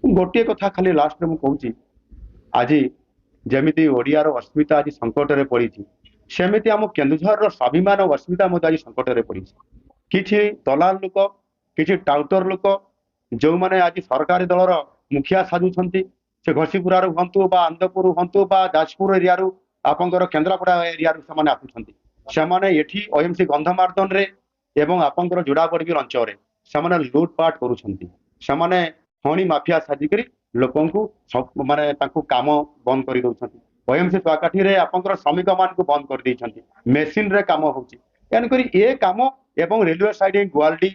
गोटे कथा खाली लास्ट में मुझे आज जमी ओडियार अस्मिता आज संकट में पड़ी सेमती आम केन्दुझर स्वाभिमान और अस्मिता आज संकट में पड़ी किसी दलाल लोक किसी टाउटर लोक जो मैंने आज सरकारी दलर मुखिया साजुंट से घसीपुरार हूँ आंदपुर हूँ जाजपुर एरिया आपंकर केन्द्रापड़ा एरिया से आसुँच से ओएमसी गंधमार्दन रे एवं आपंकर जोड़ाबड़ी अंचल से लुटपाट करुँच खणी माफिया साजिक लोक माने काम बंद कर दौरान ओएमसी स्वाकाठी आपंकर श्रमिक मान बंद कर देइछंती मेसीन रे काम होची तेणुक ये काम एवं रेलवे साइड गुआलडी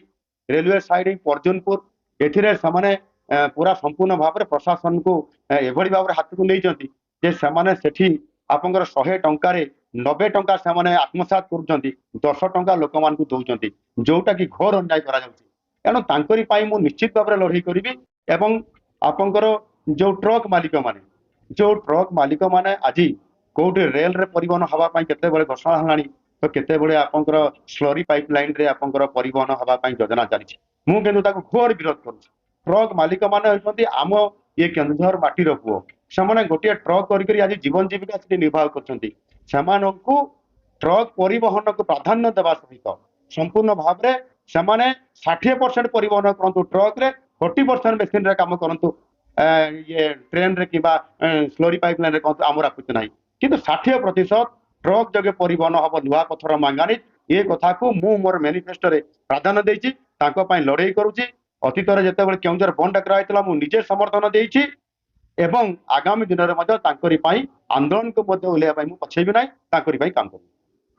रेलवे साइड पर्जनपुर एथिरे समाने पूरा संपूर्ण भाव में प्रशासन को एभली भाव हाथ को नहीं जे सेमाने सेठी आपंकर 100 टंकार 90 टंका से आत्मसात कर 10 टंका लोक मान दौरान जोटा कि घोर अन्याय करा तेणु तांकरी पाई मु निश्चित भाव में लड़ाई करी एवं आपंकर जो ट्रक मालिक माने आज कोटे रेल रे परिवहन हवापाई केते बड़े घोषणा हलानी तो केते बड़े आपंकर स्लरी पाइपलाइन रे आपंकर परिवहन हवापाई योजना चली मु केंदु ताको घोर विरोध करूँ ट्रक मालिक माने होइछंती आम ये केन्दुझर माटीर पुओ से गोटे ट्रक करी आज जीवन जीविका से निर्वाह करछंती सेमानंकु ट्रक परिवहन को प्राधान्य देवा सहित संपूर्ण भाव में से 60% परिवहन करंतु ट्रक रे 40% मेसीन रे काम करंतु ये ट्रेन रे किबा स्लोरी पाइपलाइन रे कहंतु आमर आपत्ति नाही किंतु 60% ट्रक जगे परिवहन हम नुआ पथर मांगानी ये कथा को मु मोर मैनिफेस्टो रे प्राधान्य देछि तांको पई लड़ाई करूछि अतीत रे जेतेबेले केउंझर बंद डाकरा आइतला मु निजे समर्थन देछि एवं आगामी दिन में आंदोलन को ओह्लैया मु पछेबी ना काम करी।